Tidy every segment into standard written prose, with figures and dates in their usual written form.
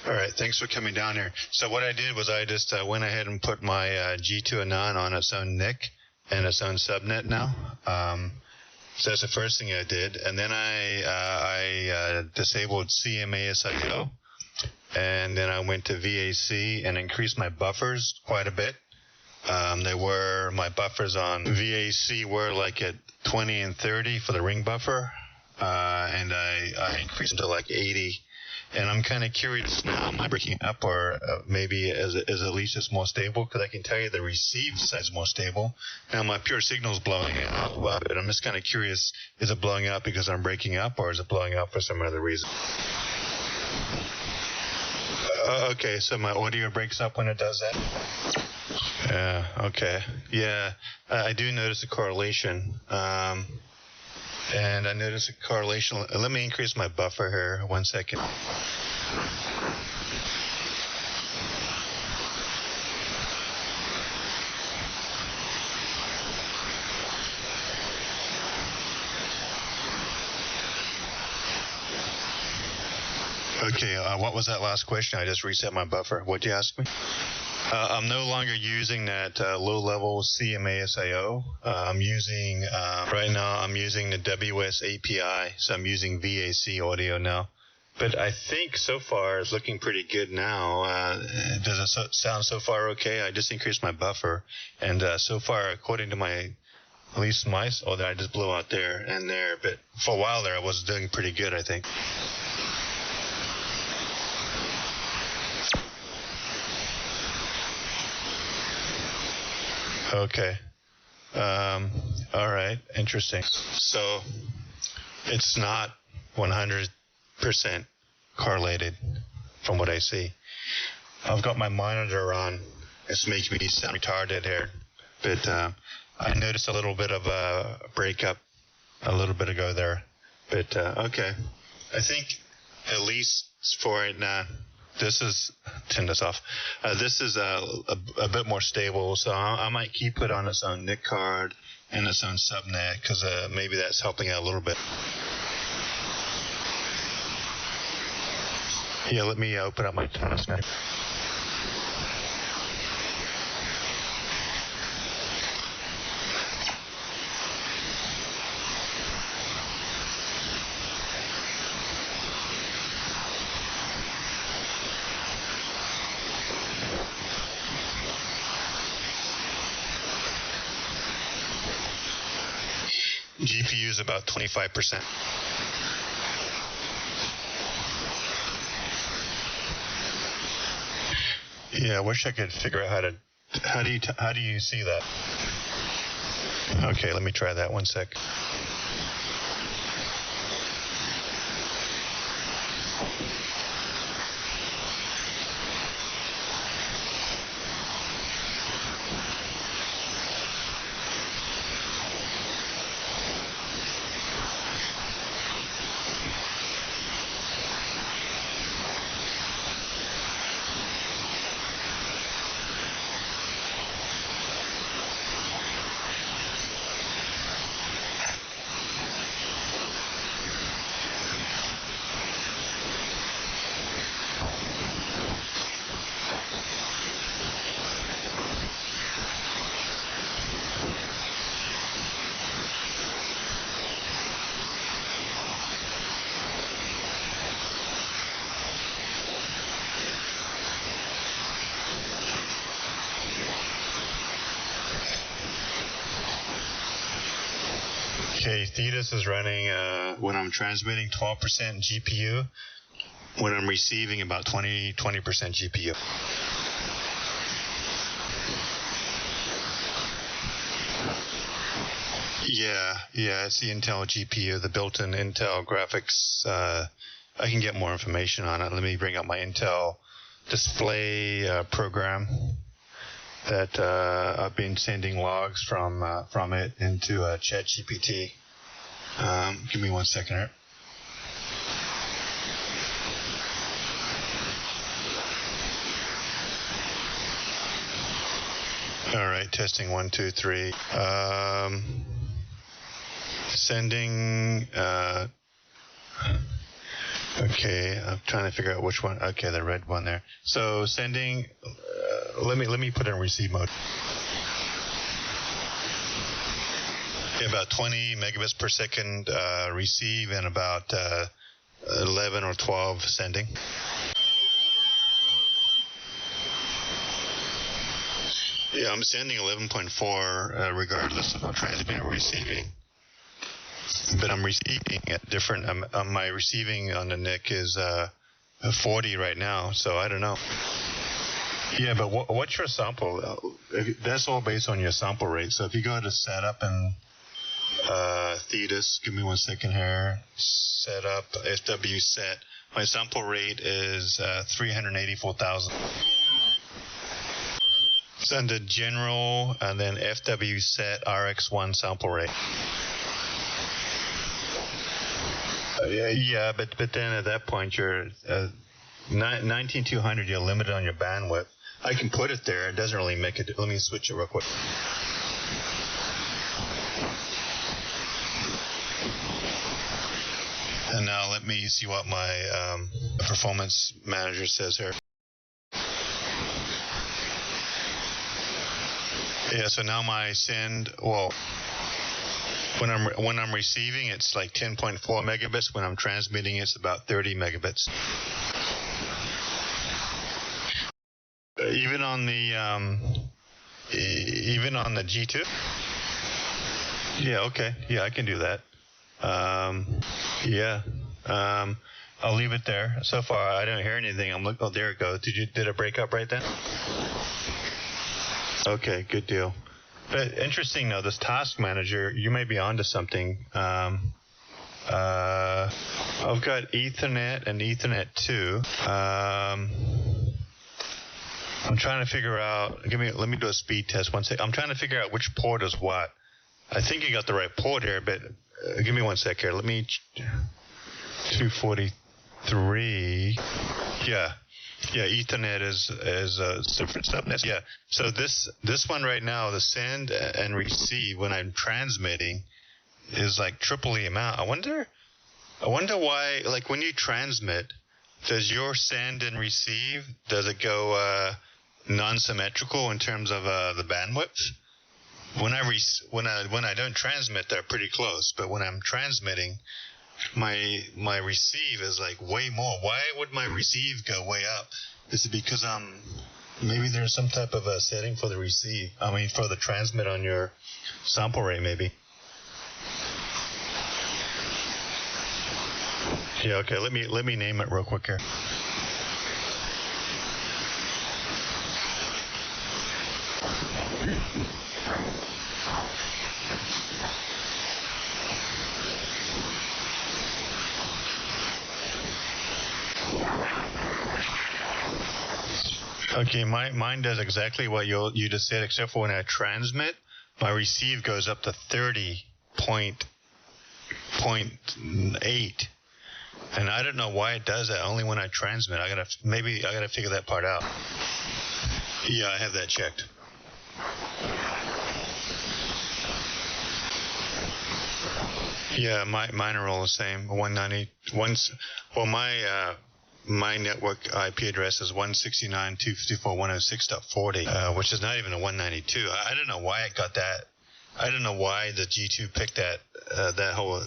All right, thanks for coming down here. So what I did was I just went ahead and put my G2 Anon on its own NIC and its own subnet now. So that's the first thing I did. And then I disabled CMASIO. And then I went to VAC and increased my buffers quite a bit. My buffers on VAC were like at 20 and 30 for the ring buffer. And I increased them to like 80. And I'm kind of curious now, am I breaking up, or maybe is at least it's more stable? Because I can tell you the receive side is more stable. Now my pure signal's blowing out, but I'm just kind of curious, is it blowing out because I'm breaking up, or is it blowing out for some other reason? Okay, so my audio breaks up when it does that? Yeah, okay. Yeah, I do notice a correlation. And I notice a correlation. Let me increase my buffer here. 1 second. Okay, what was that last question? I just reset my buffer. What did you ask me? I'm no longer using that low-level CMASIO. I'm using, right now, I'm using the WS API, so I'm using VAC audio now. But I think so far it's looking pretty good now. Does it sound so far okay? I just increased my buffer, and so far, according to my, at least my, I just blew out there and there, but for a while there, I was doing pretty good, I think. Okay. All right. Interesting. So it's not 100% correlated from what I see. I've got my monitor on. It's making me sound retarded here. But I noticed a little bit of a breakup a little bit ago there. But okay. I think at least for right now, this is, turn this off. This is a bit more stable, so I might keep it on its own NIC card and its own subnet, because maybe that's helping out a little bit. Yeah, let me open up my transmitter. GPU is about 25%. Yeah, I wish I could figure out how do you see that? Okay, let me try that 1 sec. Okay, Thetis is running, when I'm transmitting 12% GPU, when I'm receiving about 20% GPU. Yeah, it's the Intel GPU, the built-in Intel graphics. I can get more information on it. Let me bring up my Intel display program that I've been sending logs from it into ChatGPT. Give me 1 second here. All right, testing 1, 2, 3. Sending. Okay, I'm trying to figure out which one. Okay, the red one there. So sending. Let me put it in receive mode. Yeah, about 20 megabits per second receive and about 11 or 12 sending. Yeah, I'm sending 11.4 regardless of transmitting or receiving. But I'm receiving at different. My receiving on the NIC is 40 right now, so I don't know. Yeah, but what's your sample? That's all based on your sample rate. So if you go to setup and thetas, give me 1 second here. Setup FW set. My sample rate is 384,000. Send a general and then FW set RX1 sample rate. Yeah, but then at that point you're 19200. You're limited on your bandwidth. I can put it there. It doesn't really make it. Let me switch it real quick. And now let me see what my performance manager says here. Yeah, so now my send, well, when I'm receiving, it's like 10.4 megabits. When I'm transmitting, it's about 30 megabits. Even on the G2? Yeah, okay. Yeah, I can do that. I'll leave it there. So far, I don't hear anything. I'm looking. Oh, there it goes. Did it break up right then? Okay, good deal. But interesting though, this task manager, you may be onto something. I've got Ethernet and Ethernet 2. I'm trying to figure out. Let me do a speed test. One sec. I'm trying to figure out which port is what. I think you got the right port here, but give me 1 sec here. Let me 243. Yeah, Ethernet is different subnets. Yeah. So this one right now, the send and receive when I'm transmitting is like triple the amount. I wonder why. Like when you transmit, does your send and receive, does it go non-symmetrical in terms of the bandwidth? When I don't transmit, they're pretty close. But when I'm transmitting, my receive is like way more. Why would my receive go way up? Is it because maybe there's some type of a setting for the receive? For the transmit on your sample rate, maybe. Yeah. Okay. Let me name it real quick here. Okay, mine does exactly what you just said, except for when I transmit, my receive goes up to 30.8, and I don't know why it does that. Only when I transmit. I gotta figure that part out. Yeah, I have that checked. Yeah, mine are all the same. 190. My network IP address is 169.254.106.40, which is not even a 192. I don't know why it got that. I don't know why the G2 picked that whole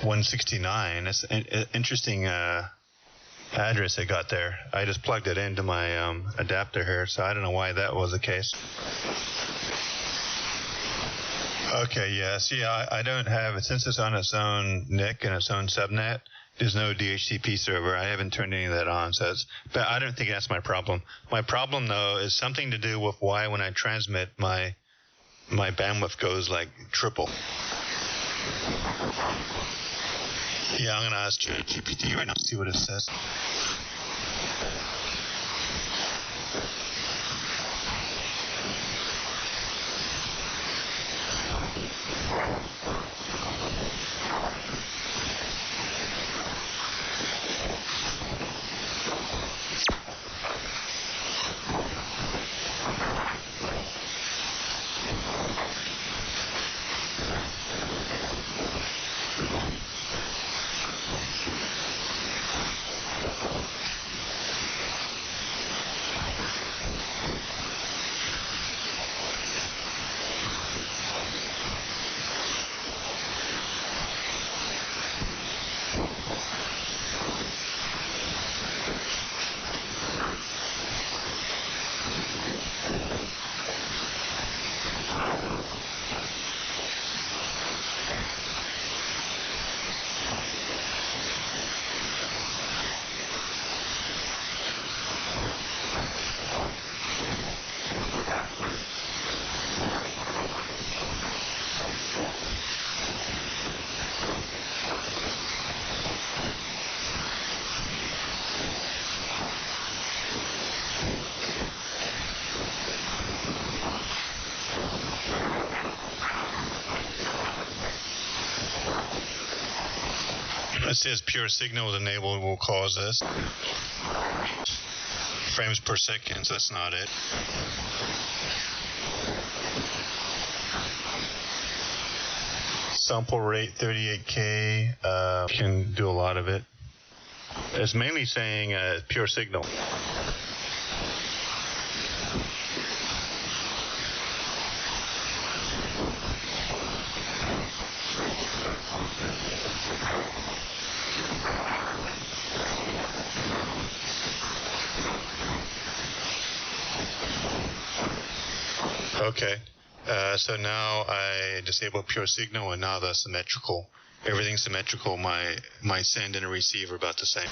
169. It's an interesting address they got there. I just plugged it into my adapter here, so I don't know why that was the case. Okay, yeah. See, I don't have it, since it's on its own NIC and its own subnet. There's no DHCP server. I haven't turned any of that on, but I don't think that's my problem. My problem, though, is something to do with why when I transmit, my bandwidth goes like triple. Yeah, I'm going to ask GPT right now to see what it says. It says pure signal enabled will cause this. Frames per second, so that's not it. Sample rate 38K, can do a lot of it. It's mainly saying pure signal. Okay, so now I disable pure signal, and now the symmetrical. Everything's symmetrical. My send and receive are about the same.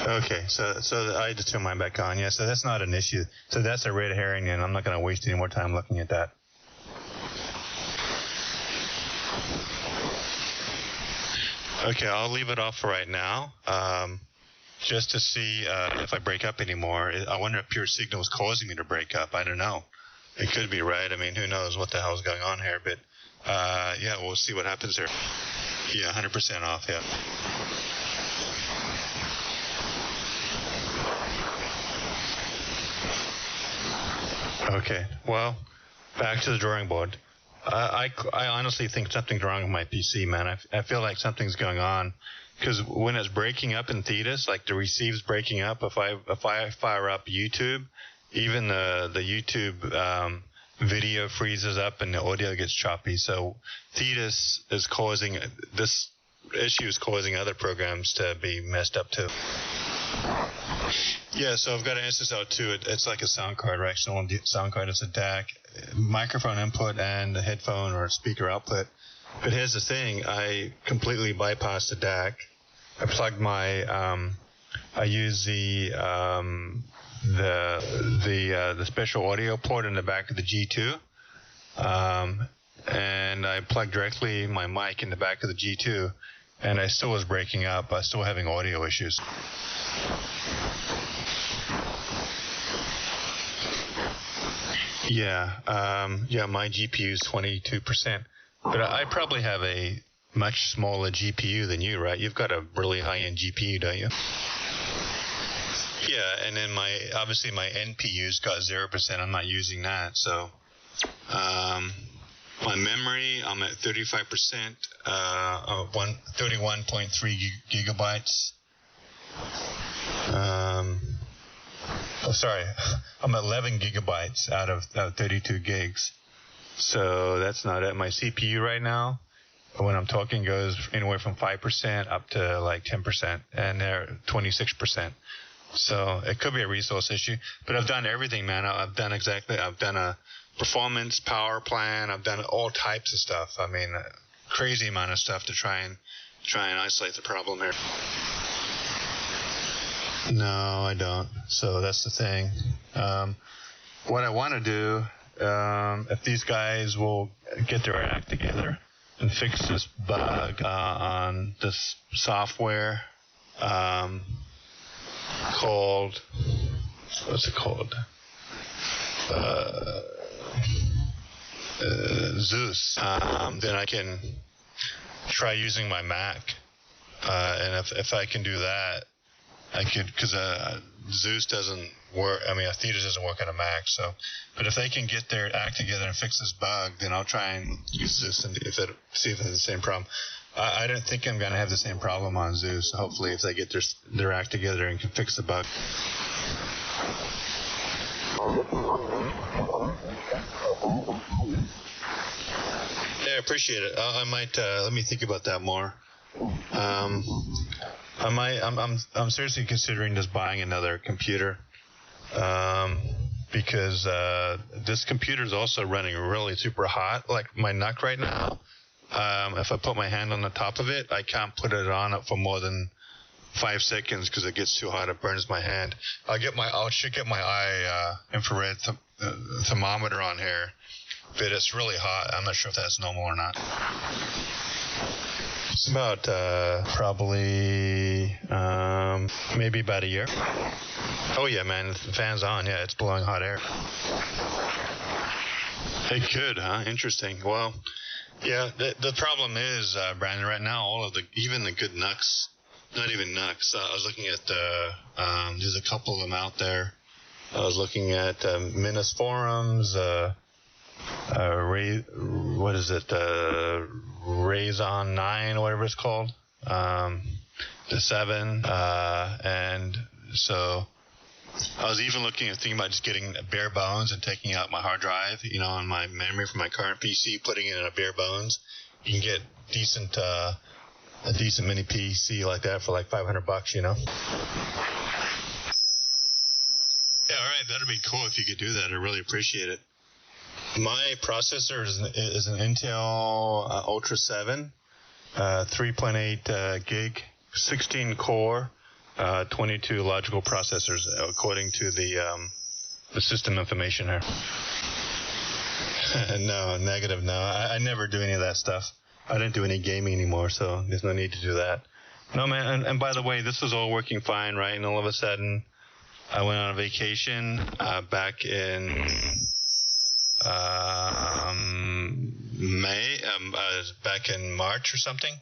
Okay, so I just turn mine back on. Yeah, so that's not an issue. So that's a red herring, and I'm not going to waste any more time looking at that. Okay, I'll leave it off for right now. Just to see if I break up anymore. I wonder if pure signal is causing me to break up. I don't know. It could be, right? I mean, who knows what the hell is going on here? But yeah, we'll see what happens here. Yeah, 100% off. Yeah. Okay. Well, back to the drawing board. I honestly think something's wrong with my PC, man. I feel like something's going on. Because when it's breaking up in Thetis, like the receive's breaking up, if I fire up YouTube, even the YouTube video freezes up and the audio gets choppy. So Thetis is causing, this issue is causing other programs to be messed up too. Yeah, so I've got an SSL2. It's like a sound card, right? So on the sound card, it's a DAC, microphone input, and a headphone or speaker output. But here's the thing: I completely bypassed the DAC. I plugged my, I use the special audio port in the back of the G2, and I plugged directly my mic in the back of the G2, and I still was breaking up. I was still having audio issues. Yeah, my GPU is 22%. But I probably have a much smaller GPU than you, right? You've got a really high-end GPU, don't you? Yeah, and then obviously my NPU's got 0%. I'm not using that. So my memory, I'm at 35%, 31.3 gigabytes. Sorry, I'm 11 gigabytes out of 32 gigs. So that's not it. My CPU right now, when I'm talking, goes anywhere from 5% up to like 10%, and they're 26%. So it could be a resource issue. But I've done everything, man. I've done a performance power plan. I've done all types of stuff. I mean, a crazy amount of stuff to try and isolate the problem here. No, I don't. So that's the thing. What I want to do, if these guys will get their act together and fix this bug on this software called, what's it called? Zeus. Then I can try using my Mac. And if I can do that, I could, because Zeus doesn't work. I mean, Thetis doesn't work on a Mac. So, but if they can get their act together and fix this bug, then I'll try and use this and see if it's the same problem. I don't think I'm going to have the same problem on Zeus. Hopefully, if they get their act together and can fix the bug. Yeah, I appreciate it. I might let me think about that more. I'm seriously considering just buying another computer, because this computer is also running really super hot. Like my NUC right now, if I put my hand on the top of it, I can't put it on for more than 5 seconds because it gets too hot. It burns my hand. I should get my eye infrared thermometer on here, but it's really hot. I'm not sure if that's normal or not. It's about probably maybe about a year. Oh yeah, man, the fan's on. Yeah, it's blowing hot air. It could, huh? Interesting. Well, Yeah, the problem is, Brandon, right now, even the good nucks, not even nucks. I was looking at there's a couple of them out there. I was looking at Minisforums, what is it, Raison 9, whatever it's called, the 7, and so I was even thinking about just getting bare bones and taking out my hard drive, on my memory from my current PC, putting it in a bare bones. You can get a decent mini PC like that for like $500, Yeah, all right, that'd be cool if you could do that. I really appreciate it. My processor is an Intel Ultra 7, 3.8 gig, 16 core. 22 logical processors, according to the system information here. No, negative, no. I never do any of that stuff. I don't do any gaming anymore, so there's no need to do that. No, man, and by the way, this was all working fine, right? And all of a sudden, I went on a vacation back in back in March or something.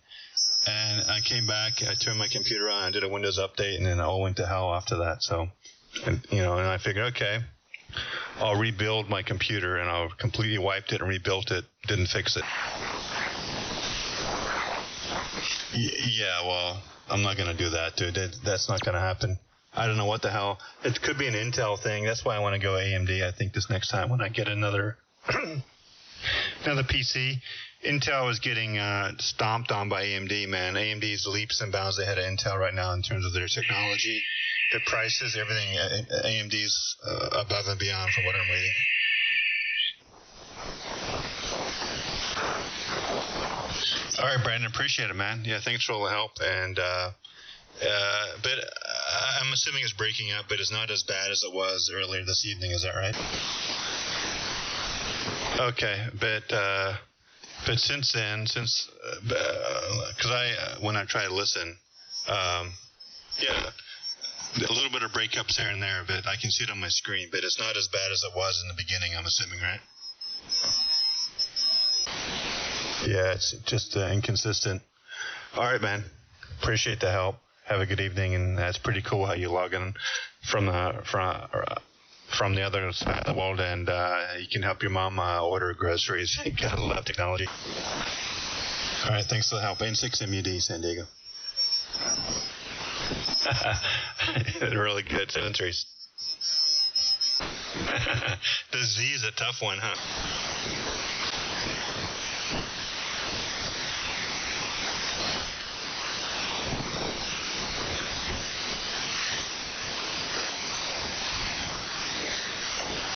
And I came back, I turned my computer on, I did a Windows update, and then it all went to hell after that. So, and I figured, okay, I'll rebuild my computer, and I completely wiped it and rebuilt it, didn't fix it. Yeah, well, I'm not going to do that, dude. That's not going to happen. I don't know what the hell. It could be an Intel thing. That's why I want to go AMD, I think, this next time when I get another PC. Intel is getting stomped on by AMD, man. AMD's leaps and bounds ahead of Intel right now in terms of their technology, their prices, everything. AMD's above and beyond from what I'm reading. All right, Brandon, appreciate it, man. Yeah, thanks for all the help. And but I'm assuming it's breaking up, but it's not as bad as it was earlier this evening. Is that right? Okay, but since then, because when I try to listen, yeah, a little bit of breakups here and there, but I can see it on my screen. But it's not as bad as it was in the beginning, I'm assuming, right? Yeah, it's just inconsistent. All right, man. Appreciate the help. Have a good evening, and that's pretty cool how you log in from the other side of the world, and you can help your mom order groceries. You got a lot of technology. All right, thanks for the help. K6MUD, San Diego. Really good. 7 3s. The Z is a tough one, huh?